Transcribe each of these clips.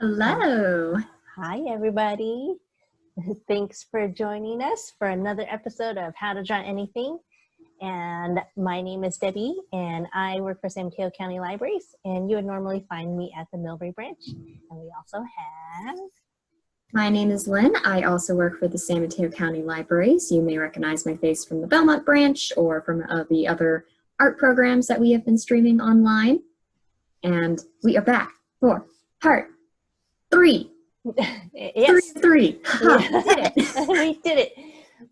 Hello. Hi, everybody. Thanks for joining us for another episode of How to Draw Anything. And my name is Debbie, and I work for San Mateo County Libraries, and you would normally find me at the Millbrae branch. And we also have... My name is Lynne. I also work for the San Mateo County Libraries. You may recognize my face from the Belmont branch or from the other art programs that we have been streaming online. And we are back for part 3. Yes. 3. Yeah. Did it. We did it.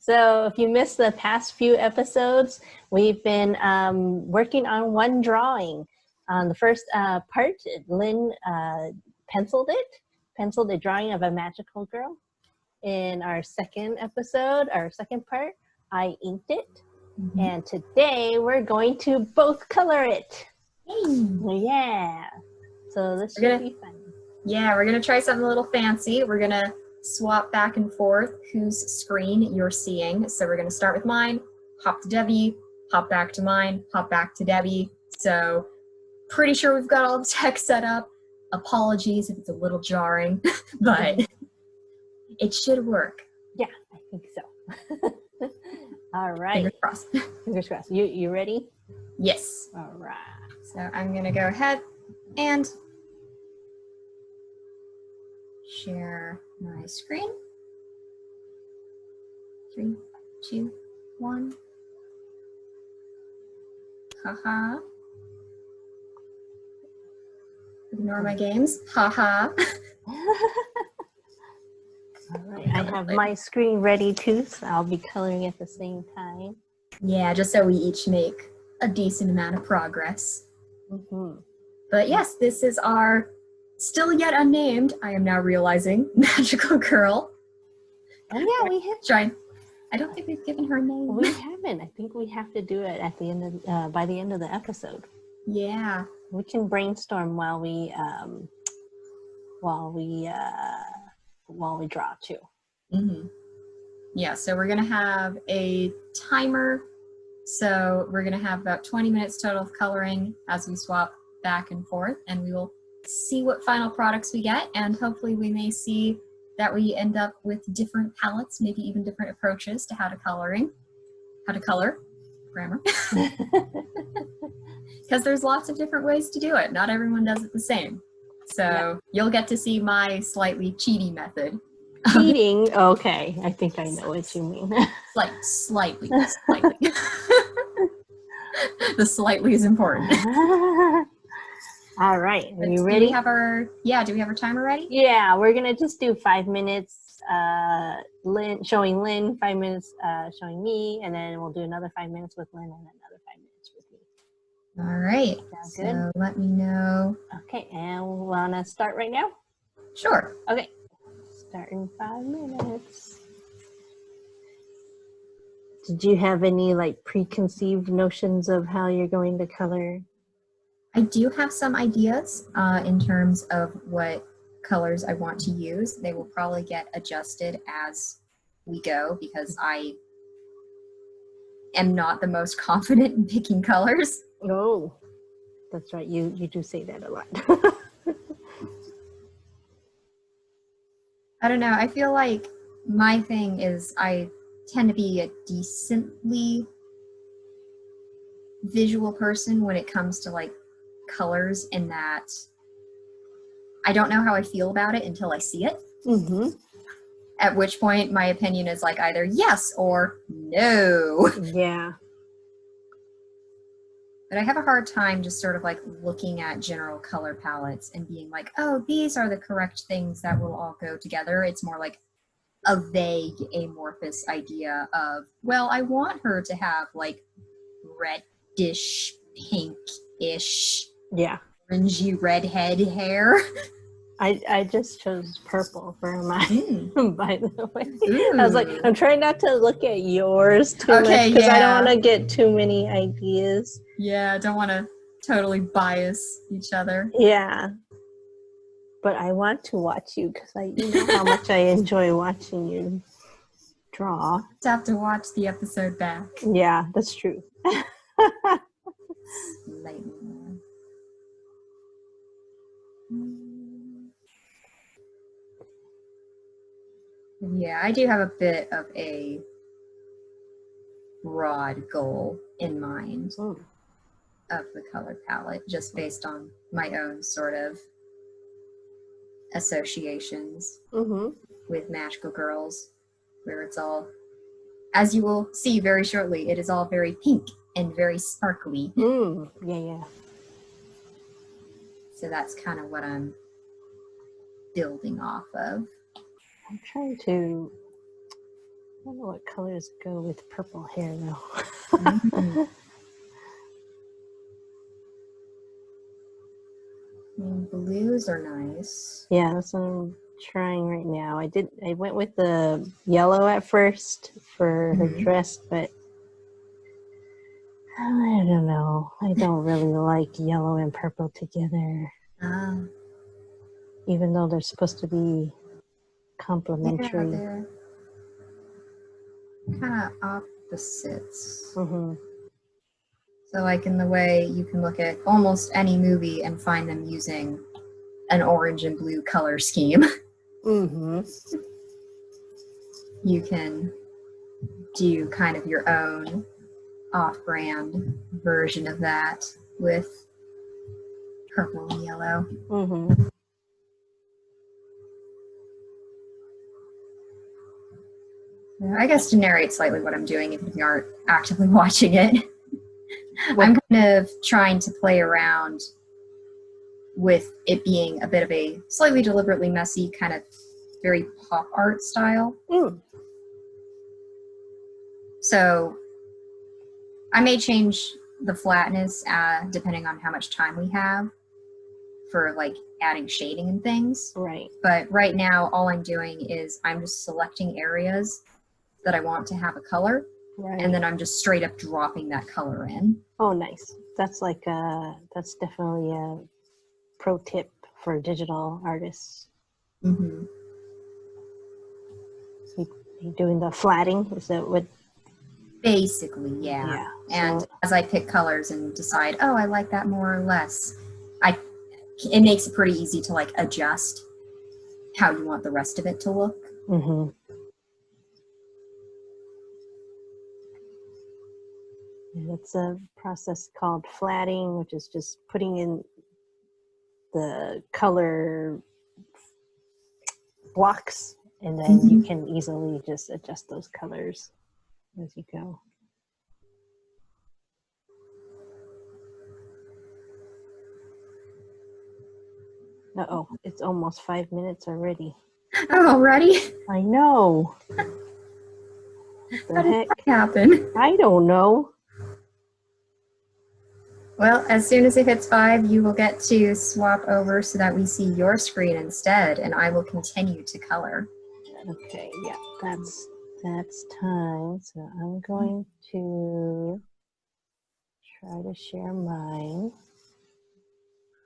So if you missed the past few episodes, we've been working on one drawing. On the first part, Lynne penciled a drawing of a magical girl. In our second episode, our second part, I inked it. Mm-hmm. And today we're going to both color it. Hey. Yeah. So this should be fun. Yeah, we're going to try something a little fancy. We're going to swap back and forth whose screen you're seeing. So we're going to start with mine, hop to Debbie, hop back to mine, hop back to Debbie. So pretty sure we've got all the text set up. Apologies if it's a little jarring, but it should work. Yeah, I think so. All right. Fingers crossed. Fingers crossed. You ready? Yes. All right. So I'm going to go ahead and share my screen. 3, 2, 1. Haha. Ignore my games. Haha. All right. I have my screen ready too, so I'll be coloring at the same time. Yeah, just so we each make a decent amount of progress. Mm-hmm. But yes, this is our still yet unnamed, I am now realizing, magical girl. Oh yeah, we have. Trying. I don't think we've given her a name. We haven't. I think we have to do it at the end of by the end of the episode. Yeah. We can brainstorm while we draw too. Mm-hmm. Yeah. So we're gonna have a timer. So we're gonna have about 20 minutes total of coloring as we swap back and forth, and we will see what final products we get, and hopefully we may see that we end up with different palettes, maybe even different approaches to how to color, grammar. Because there's lots of different ways to do it. Not everyone does it the same. So You'll get to see my slightly cheaty method. Cheating? Okay, I think I know what you mean. Slightly. The slightly is important. All right, are you ready? Do we have our timer ready? Yeah, we're gonna just do 5 minutes showing Lynne, 5 minutes showing me, and then we'll do another 5 minutes with Lynne and another 5 minutes with me. All right. Sounds so good? Let me know. Okay, and we wanna start right now? Sure. Okay, start in 5 minutes. Did you have any preconceived notions of how you're going to color? I do have some ideas in terms of what colors I want to use. They will probably get adjusted as we go because I am not the most confident in picking colors. Oh, that's right. You do say that a lot. I don't know. I feel like my thing is I tend to be a decently visual person when it comes to colors, in that I don't know how I feel about it until I see it. Mm-hmm. At which point my opinion is either yes or no. Yeah. But I have a hard time just sort of looking at general color palettes and being oh, these are the correct things that will all go together. It's more like a vague, amorphous idea of, well, I want her to have reddish, pinkish, orangey redhead hair. I just chose purple for mine, by the way. Ooh. I was I'm trying not to look at yours too much because I don't want to get too many ideas. Yeah, don't want to totally bias each other. Yeah. But I want to watch you because you know how much I enjoy watching you draw. Just have to watch the episode back. Yeah, that's true. Slightly more. Yeah, I do have a bit of a broad goal in mind of the color palette, just based on my own sort of associations with magical girls, where it's all, as you will see very shortly, it is all very pink and very sparkly. Yeah. So that's kind of what I'm building off of. I'm trying to, I don't know what colors go with purple hair though. Blues are nice. Yeah, that's what I'm trying right now. I went with the yellow at first for her dress, but I don't know. I don't really like yellow and purple together. Even though they're supposed to be complementary. Yeah, they're kind of opposites. So like in the way you can look at almost any movie and find them using an orange and blue color scheme. You can do kind of your own off-brand version of that with purple and yellow. I guess to narrate slightly what I'm doing, even if you aren't actively watching it, I'm kind of trying to play around with it being a bit of a slightly deliberately messy, kind of very pop art style. So I may change the flatness depending on how much time we have for like adding shading and things. Right. But right now, all I'm doing is I'm just selecting areas that I want to have a color. Right. And then I'm just straight up dropping that color in. Oh, nice. That's like that's definitely a pro tip for digital artists. You doing the flatting? Is that what? Basically, yeah. And as I pick colors and decide, oh, I like that more or less, it makes it pretty easy to like adjust how you want the rest of it to look. It's a process called flatting, which is just putting in the color blocks, and then you can easily just adjust those colors as you go. Uh-oh, it's almost 5 minutes already. Oh, already? I know. What the heck happened? I don't know. Well, as soon as it hits 5, you will get to swap over so that we see your screen instead, and I will continue to color. Okay, yeah, that's time. So I'm going to try to share mine.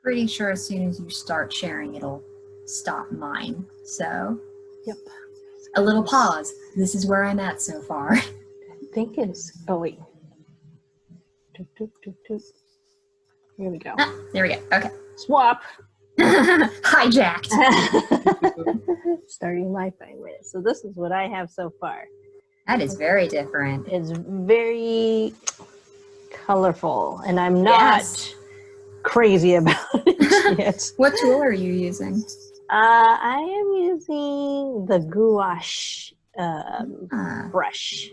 Pretty sure as soon as you start sharing, it'll stop mine. So, yep. A little pause. This is where I'm at so far. I think it's, oh wait. Here we go. There we go. Okay. Swap. Hijacked. Starting my 5 minutes. So this is what I have so far. That is very different. It's very colorful, and I'm not crazy about it yet. What tool are you using? I am using the gouache brush.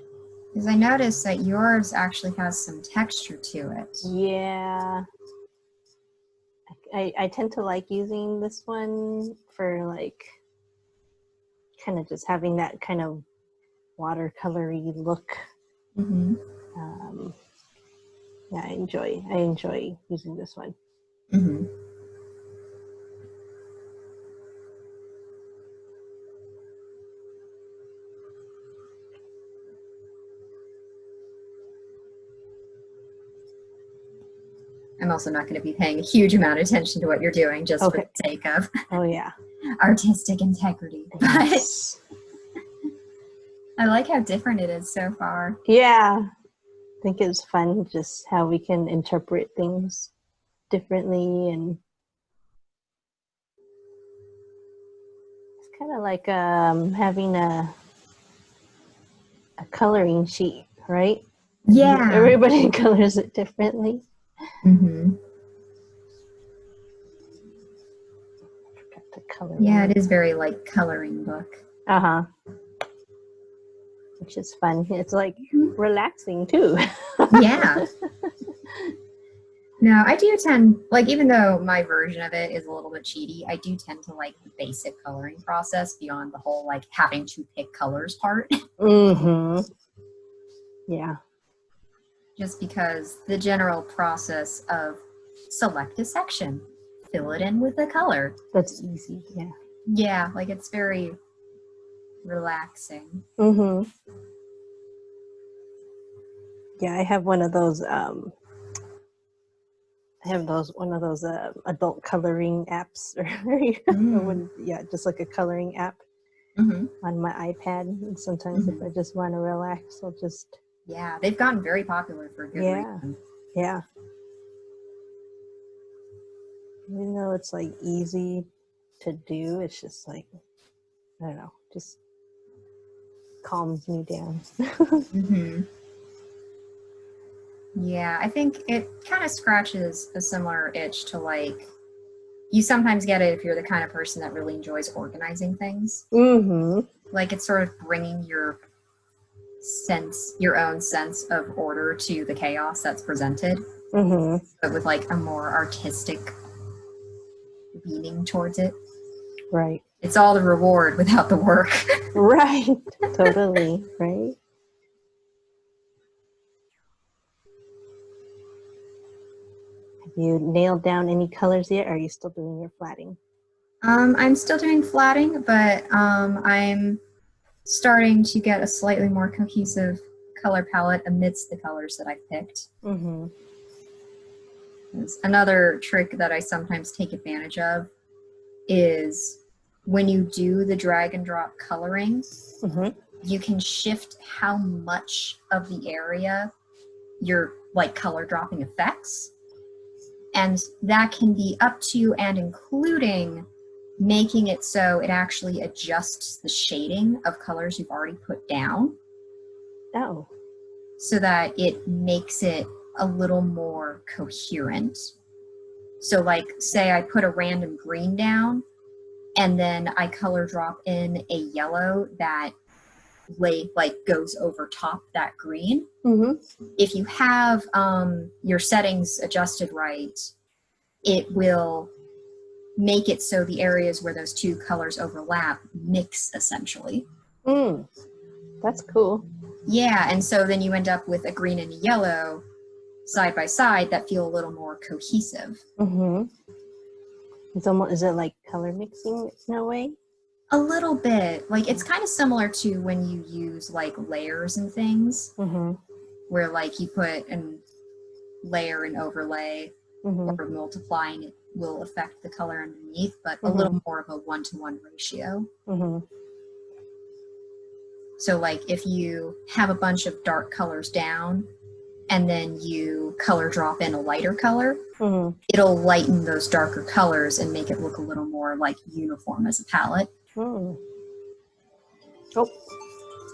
Because I noticed that yours actually has some texture to it. Yeah. I tend to like using this one for like kind of just having that kind of watercolory look. Yeah, I enjoy using this one. I'm also not going to be paying a huge amount of attention to what you're doing just for the sake of artistic integrity. But I like how different it is so far. Yeah, I think it's fun just how we can interpret things differently, and kind of like having a coloring sheet, right? Yeah. Everybody colors it differently. Mm-hmm. Forgot the color. Yeah, it is very like coloring book. Uh-huh. Which is fun. It's like relaxing too. Yeah. No, I do tend, like, even though my version of it is a little bit cheaty, I do tend to like the basic coloring process beyond the whole like having to pick colors part. Mm-hmm. Yeah. Just because the general process of select a section, fill it in with a color. That's easy. Yeah. Yeah, like it's very relaxing. Mm-hmm. Yeah, I have one of those one of those adult coloring apps yeah, just like a coloring app on my iPad. And sometimes if I just want to relax, I'll just yeah, they've gotten very popular for a good reason. Yeah. Even though it's like easy to do, it's just like, I don't know, just calms me down. Yeah, I think it kind of scratches a similar itch to like, you sometimes get it if you're the kind of person that really enjoys organizing things. Like it's sort of bringing your own sense of order to the chaos that's presented, but with like a more artistic leaning towards it. Right. It's all the reward without the work. Right. Totally. Right. Have you nailed down any colors yet? Or are you still doing your flatting? I'm still doing flatting, but I'm starting to get a slightly more cohesive color palette amidst the colors that I've picked. Another trick that I sometimes take advantage of is when you do the drag and drop coloring, you can shift how much of the area your like color dropping affects. And that can be up to and including making it so it actually adjusts the shading of colors you've already put down. Oh. So that it makes it a little more coherent. So like, say I put a random green down and then I color drop in a yellow that goes over top that green. If you have your settings adjusted right, it will make it so the areas where those two colors overlap mix essentially. That's cool. Yeah, and so then you end up with a green and a yellow side by side that feel a little more cohesive. Is it like color mixing in a way? A little bit. Like it's kind of similar to when you use like layers and things, where like you put a layer and overlay or multiplying it will affect the color underneath, but a little more of a 1-to-1 ratio. So like if you have a bunch of dark colors down and then you color drop in a lighter color, it'll lighten those darker colors and make it look a little more like uniform as a palette. Oh,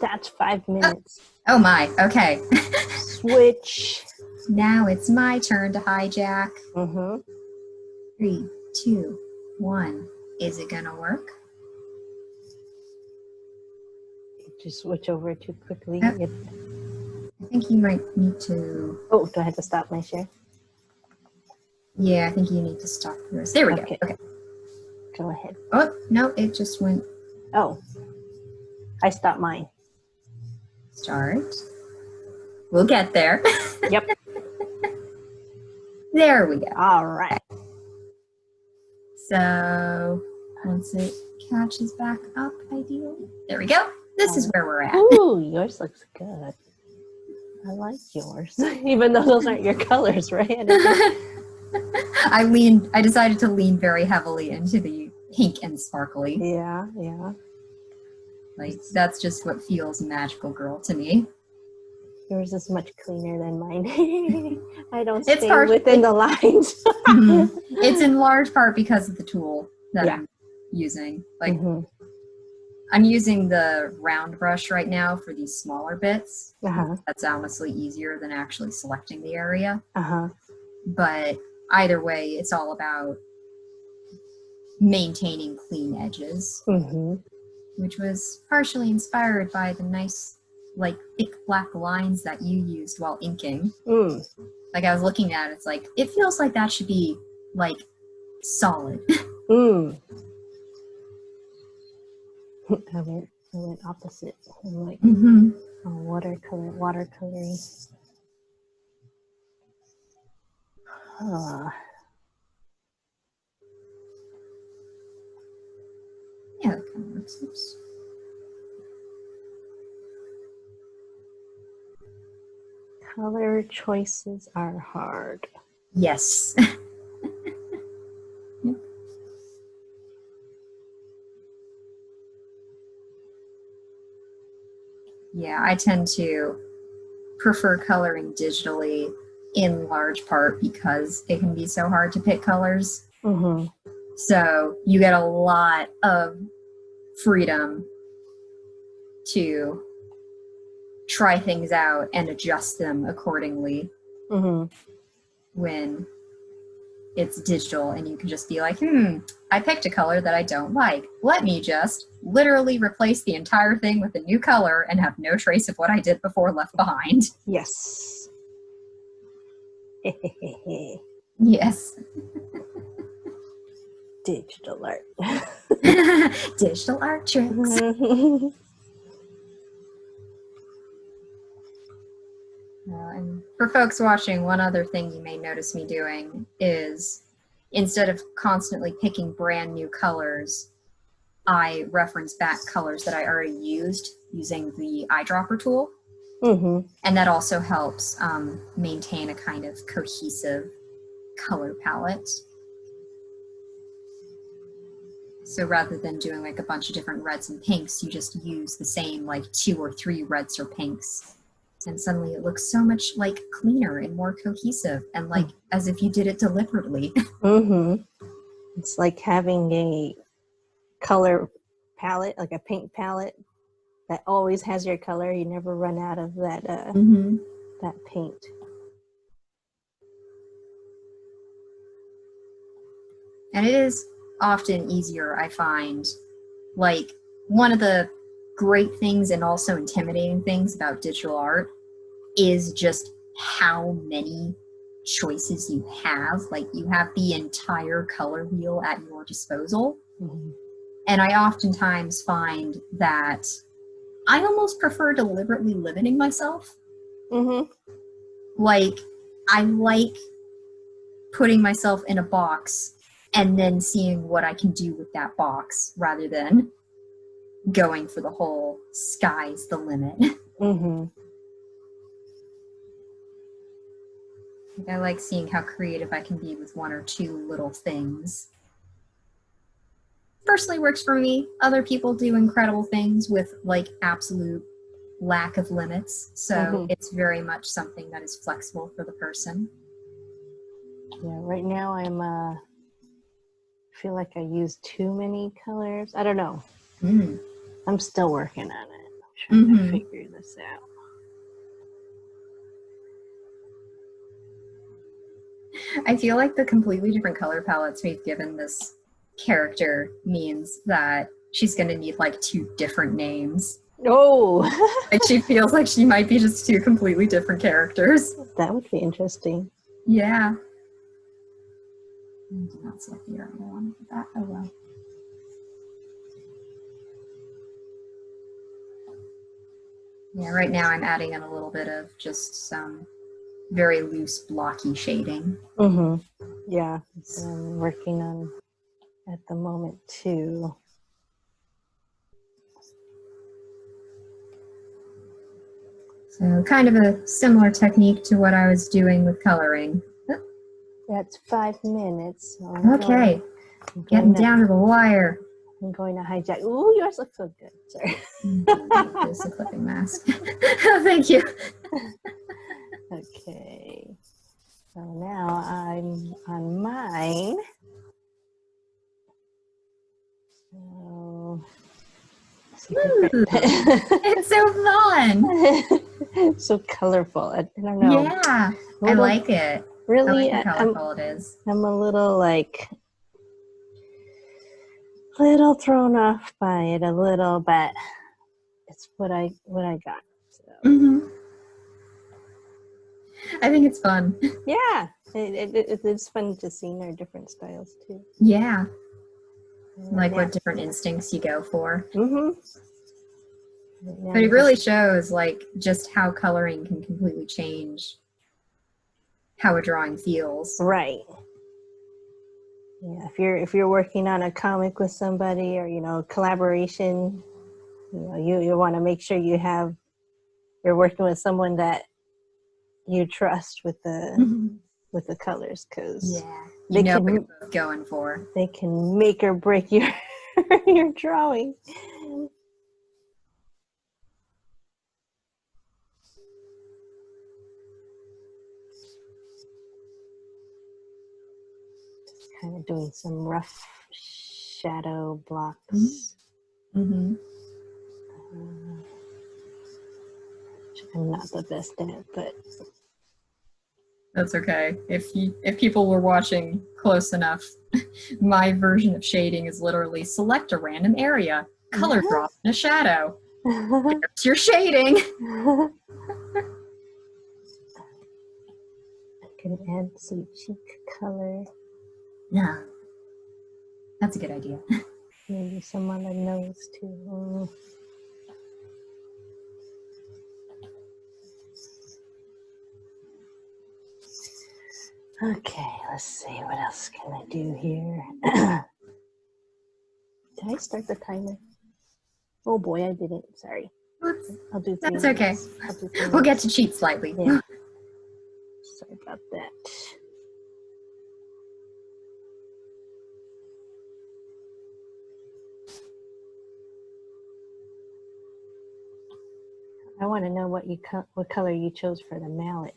that's 5 minutes. Oh my, okay. Switch. Now it's my turn to hijack. 3, 2, 1. Is it gonna work? Just switch over too quickly. I think you might need to... Oh, do I have to stop my share? Yeah, I think you need to stop yours. There we go. Okay. Go ahead. Oh, no, it just went... Oh, I stopped mine. Start. We'll get there. Yep. There we go. All right. So once it catches back up, ideally. There we go. This is where we're at. Ooh, yours looks good. I like yours. Even though those aren't your colors, right? I decided to lean very heavily into the pink and sparkly. Yeah. Like, that's just what feels magical girl to me. Yours is much cleaner than mine. I don't stay within the lines. It's in large part because of the tool that I'm using. Like, I'm using the round brush right now for these smaller bits. Uh-huh. That's honestly easier than actually selecting the area. Uh-huh. But either way, it's all about maintaining clean edges, which was partially inspired by the nice, like, thick black lines that you used while inking. Like, I was looking at it, it's like, it feels like that should be, like, solid. I went opposite. I'm like, watercoloring. Yeah, that kind of works. Oops. Color choices are hard. Yes. Yeah, I tend to prefer coloring digitally in large part because it can be so hard to pick colors. So you get a lot of freedom to try things out and adjust them accordingly when it's digital, and you can just be like, I picked a color that I don't like. Let me just literally replace the entire thing with a new color and have no trace of what I did before left behind. Yes. Yes. Digital art. Digital art tricks. And for folks watching, one other thing you may notice me doing is, instead of constantly picking brand new colors, I reference back colors that I already used using the eyedropper tool. And that also helps maintain a kind of cohesive color palette. So rather than doing like a bunch of different reds and pinks, you just use the same like 2 or 3 reds or pinks. And suddenly it looks so much like cleaner and more cohesive, and like as if you did it deliberately. It's like having a color palette, like a paint palette that always has your color. You never run out of that that paint. And it is often easier, I find. Like, one of the great things and also intimidating things about digital art is just how many choices you have. Like, you have the entire color wheel at your disposal. And I oftentimes find that I almost prefer deliberately limiting myself. Like, I like putting myself in a box and then seeing what I can do with that box rather than going for the whole sky's the limit. I like seeing how creative I can be with 1 or 2 little things. Personally works for me. Other people do incredible things with like absolute lack of limits. So it's very much something that is flexible for the person. Yeah, right now I feel like I use too many colors. I don't know. I'm still working on it. I'm trying to figure this out. I feel like the completely different color palettes we've given this character means that she's going to need like 2 different names. Like, she feels like she might be just 2 completely different characters. That would be interesting. Yeah. I did not select the art I wanted for that. Oh well. Yeah, right now I'm adding in a little bit of just some very loose, blocky shading. Yeah, that's what I'm working on at the moment too. So kind of a similar technique to what I was doing with coloring. That's 5 minutes. So Okay, getting down to the wire. I'm going to hijack. Ooh, yours looks so good. Sorry. There's a clipping mask. Thank you. Okay. So now I'm on mine. So Ooh, it's so fun. So colorful. I don't know. Yeah, I like it. Really, I like how colorful it is. I'm a little little thrown off by it a little, but it's what I got. So. I think it's fun. Yeah, it's fun to see our different styles too. Yeah. Like what different instincts you go for. But it really shows like just how coloring can completely change how a drawing feels. Right. Yeah, if you're working on a comic with somebody or collaboration, you want to make sure you're working with someone that you trust with the colors, because you know what you're both going for. They can make or break your your drawing. Just kind of doing some rough shadow blocks. Mm-hmm. I'm not the best at, but that's okay. If people were watching close enough, my version of shading is literally select a random area, color drop in a shadow. There's your shading. I can add some cheek color. Yeah, that's a good idea. Maybe some on the nose too. Okay, let's see. What else can I do here? Did I start the timer? Oh boy, I didn't. Sorry. Oops. I'll do 3 That's minutes. okay. We'll get to cheat slightly. Yeah. Sorry about that. I want to know what color you chose for the mallet.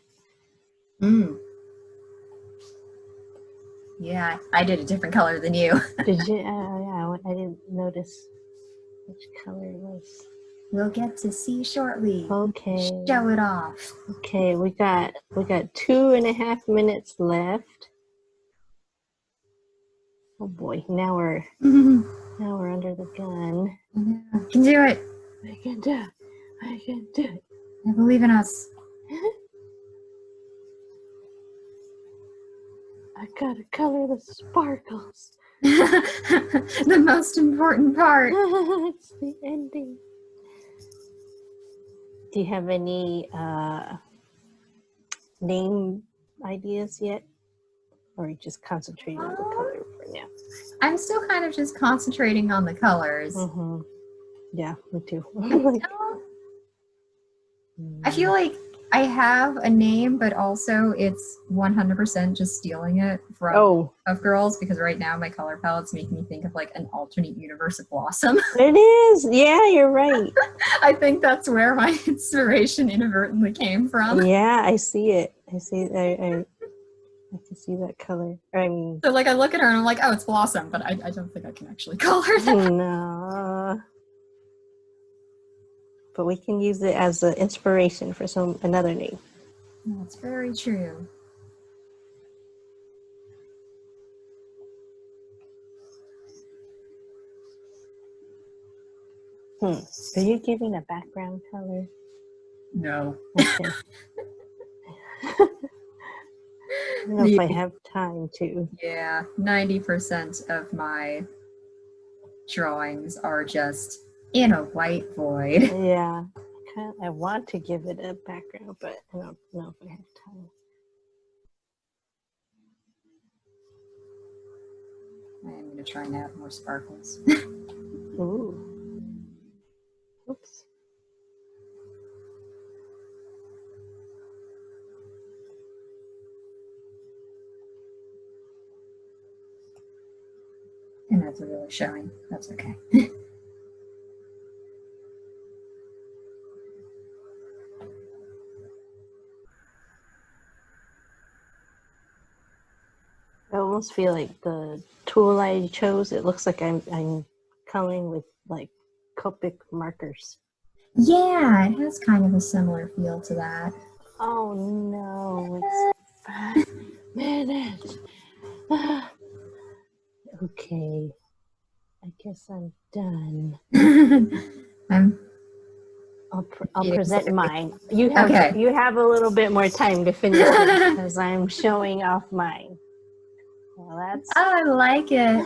Yeah, I did a different color than you. Did you? Yeah, I didn't notice which color it was. We'll get to see shortly. Okay. Show it off. Okay, we got 2.5 minutes left. Oh boy, now we're under the gun. I can do it. I can do it. I can do it. I believe in us. I gotta color the sparkles. The most important part. It's the ending. Do you have any name ideas yet? Or are you just concentrating on the color for now? I'm still kind of just concentrating on the colors. Yeah, me too. I feel like I have a name, but also it's 100% just stealing it from Puff Girls, because right now my color palette's making me think of like an alternate universe of Blossom. It is. Yeah, you're right. I think that's where my inspiration inadvertently came from. Yeah, I see it. I see. I can see that color. I mean, so like I look at her and I'm like, oh, it's Blossom, but I don't think I can actually call her that. No. But we can use it as an inspiration for another name. That's very true. Are you giving a background color? No. Okay. I don't know if I have time to. Yeah, 90% of my drawings are just in a white void. Yeah, I want to give it a background, but I don't know if I have time. I am going to try and add more sparkles. Ooh. Oops. And that's really showing. That's okay. I almost feel like the tool I chose, it looks like I'm coloring with like Copic markers. Yeah, it has kind of a similar feel to that. Oh no, it's 5 minutes. Okay, I guess I'm done. I'll present mine. You have a little bit more time to finish it because I'm showing off mine. Well, that's. Oh, I like it.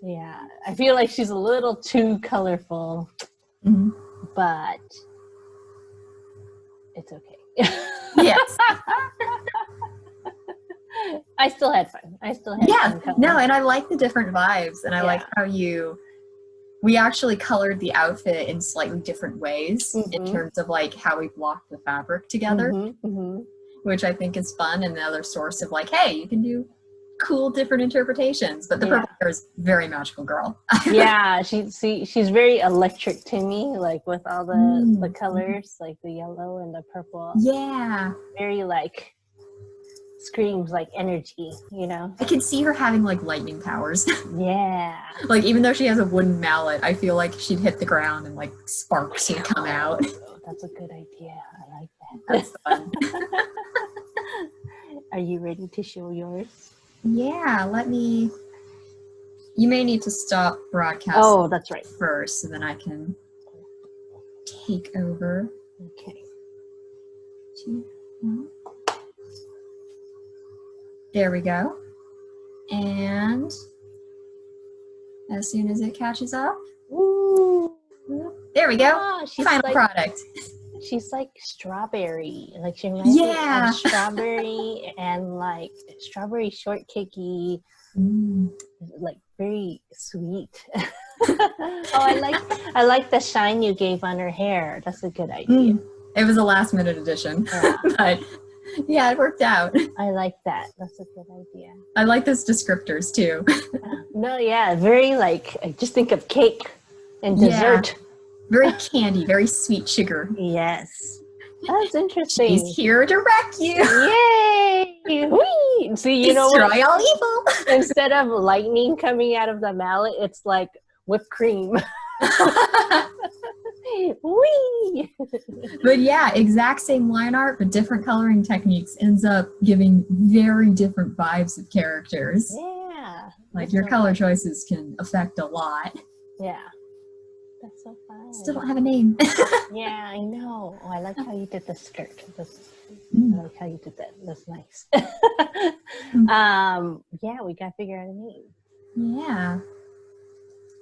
Yeah, I feel like she's a little too colorful, but it's okay. Yes. I still had fun. Yeah, no, and I like the different vibes, and I like how we actually colored the outfit in slightly different ways in terms of like how we blocked the fabric together, which I think is fun, and another source of like, hey, you can do cool different interpretations. But the purple hair is very magical girl. Yeah, she's very electric to me, like with all the colors, like the yellow and the purple. Yeah, very like screams like energy, you know. I can see her having like lightning powers. Yeah. Like even though she has a wooden mallet, I feel like she'd hit the ground and like sparks would come out. That's a good idea. I like that. That's fun. Are you ready to show yours? Yeah, you may need to stop broadcasting. Oh, that's right. First, so then I can take over. Okay. 2, 1. There we go. And as soon as it catches up, there we go. Final product. She's like strawberry. Like she reminds me of strawberry and like strawberry shortcakey, like very sweet. I like the shine you gave on her hair. That's a good idea. It was a last minute addition, but yeah, it worked out. I like that. That's a good idea. I like those descriptors too. No, yeah, very like, I just think of cake and dessert. Yeah. Very candy, very sweet sugar. Yes. That's interesting. She's here to wreck you. Yay! Whee! See, you know what? Destroy all evil. Instead of lightning coming out of the mallet, it's like whipped cream. Whee! But yeah, exact same line art, but different coloring techniques ends up giving very different vibes of characters. Yeah. Like your color choices can affect a lot. Yeah. That's so fun. Still don't have a name. Yeah, I know. Oh, I like how you did the skirt. I like how you did that. That's nice. Yeah, we gotta figure out a name. Yeah.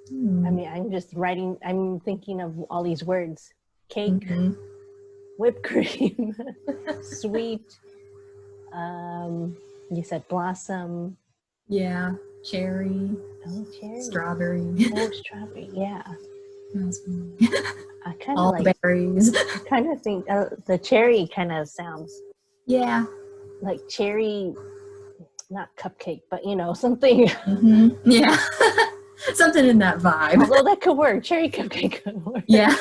I mean, I'm thinking of all these words. Cake, whipped cream, sweet, you said blossom. Yeah, cherry. Oh, cherry. Strawberry. Oh, strawberry, yeah. I kind of all like berries. I kind of think the cherry kind of sounds like cherry, not cupcake, but you know, something. Yeah. Something in that vibe. Although that could work. Cherry cupcake could work. Yeah.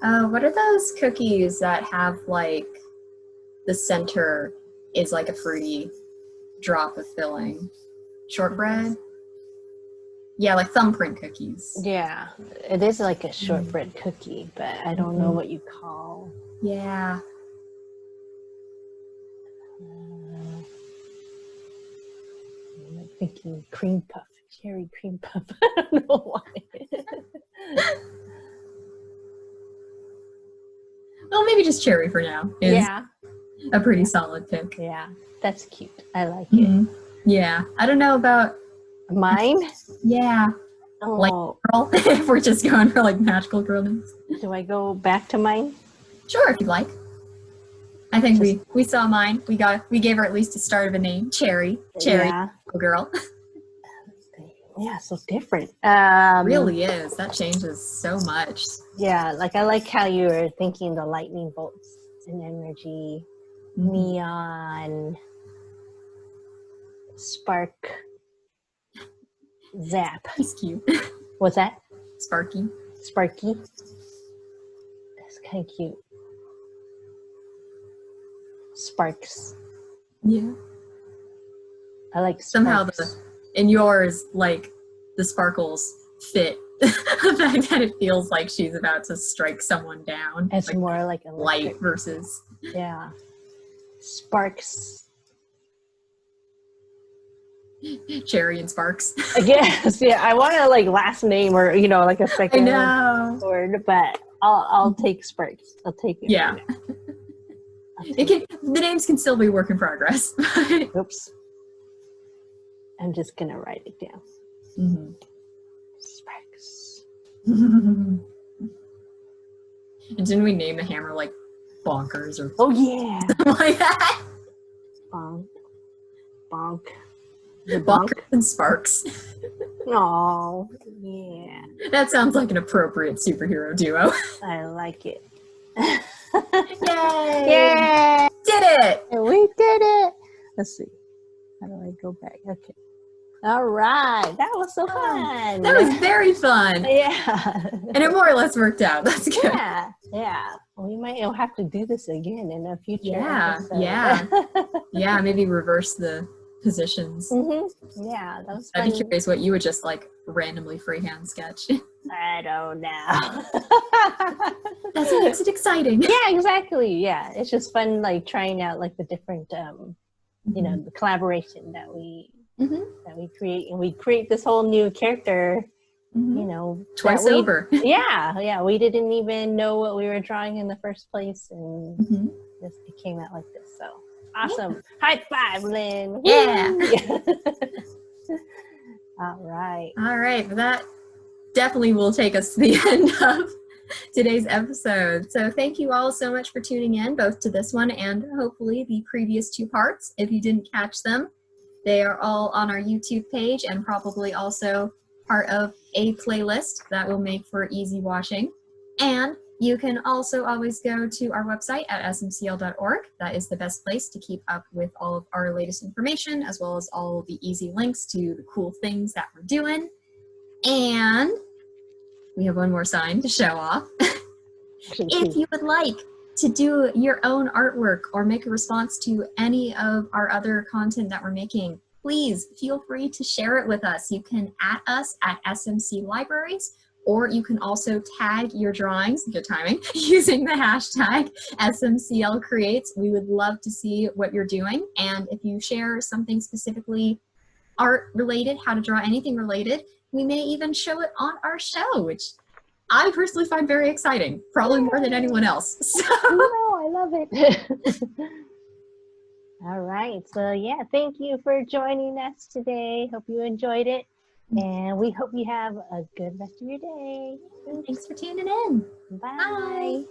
What are those cookies that have like the center is like a fruity drop of filling? Shortbread? Yeah, like thumbprint cookies. Yeah, it is like a shortbread cookie, but I don't know what you call. Yeah. I'm thinking cream puff, cherry cream puff. I don't know why. Well, maybe just cherry for now. Is a pretty solid pick. Yeah, that's cute. I like it. Yeah, I don't know about mine. Yeah. Oh. Like girl, if we're just going for like magical girl names. Do I go back to mine? Sure, if you'd like. I think we saw mine. We gave her at least a start of a name. Cherry. Girl. Yeah, so different. Really is. That changes so much. Yeah, like I like how you were thinking the lightning bolts and energy, neon, spark, zap. He's cute. What's that? Sparky. Sparky. That's kind of cute. Sparks. Yeah. I like somehow sparks. in yours, like the sparkles fit the fact that it feels like she's about to strike someone down. It's like more like electric. light versus Yeah. Sparks. Cherry and Sparks. I guess. Yeah. I want to like last name or like a I second know. word, but I'll take Sparks. I'll take it. Yeah. The names can still be work in progress. Oops. I'm just gonna write it down. Mm-hmm. Sparks. And didn't we name the hammer like Bonkers or Oh yeah. something like that? Bonk. Bonk. Bonkers and Sparks. Oh yeah. That sounds like an appropriate superhero duo. I like it. Yay! Yay! Did it! We did it. Let's see. How do I go back? Okay. All right. That was so fun. That was very fun. Yeah. And it more or less worked out. That's good. Yeah. Yeah. We might have to do this again in a future episode. Yeah. Yeah, maybe reverse the positions. Mm-hmm. Yeah, that was fun. I'd be curious what you would just like randomly freehand sketch. I don't know. That's what makes it exciting. Yeah, exactly. Yeah, it's just fun, like trying out like the different, the collaboration that we create, and we create this whole new character. Twice over. Yeah. We didn't even know what we were drawing in the first place, and it came out like this. So awesome! Yeah. High five, Lynn. Yeah. All right. That definitely will take us to the end of today's episode. So thank you all so much for tuning in, both to this one and hopefully the previous 2 parts. If you didn't catch them, they are all on our YouTube page and probably also part of a playlist that will make for easy watching. And you can also always go to our website at smcl.org. That is the best place to keep up with all of our latest information, as well as all the easy links to the cool things that we're doing. And we have one more sign to show off. If you would like to do your own artwork or make a response to any of our other content that we're making, please feel free to share it with us. You can @ us at SMC Libraries, or you can also tag your drawings, good timing, using the hashtag SMCL Creates. We would love to see what you're doing. And if you share something specifically art related, how to draw anything related, we may even show it on our show, which I personally find very exciting, probably more than anyone else. So. I love it. All right. So yeah, thank you for joining us today. Hope you enjoyed it. And we hope you have a good rest of your day. Thanks for tuning in. Bye. Bye.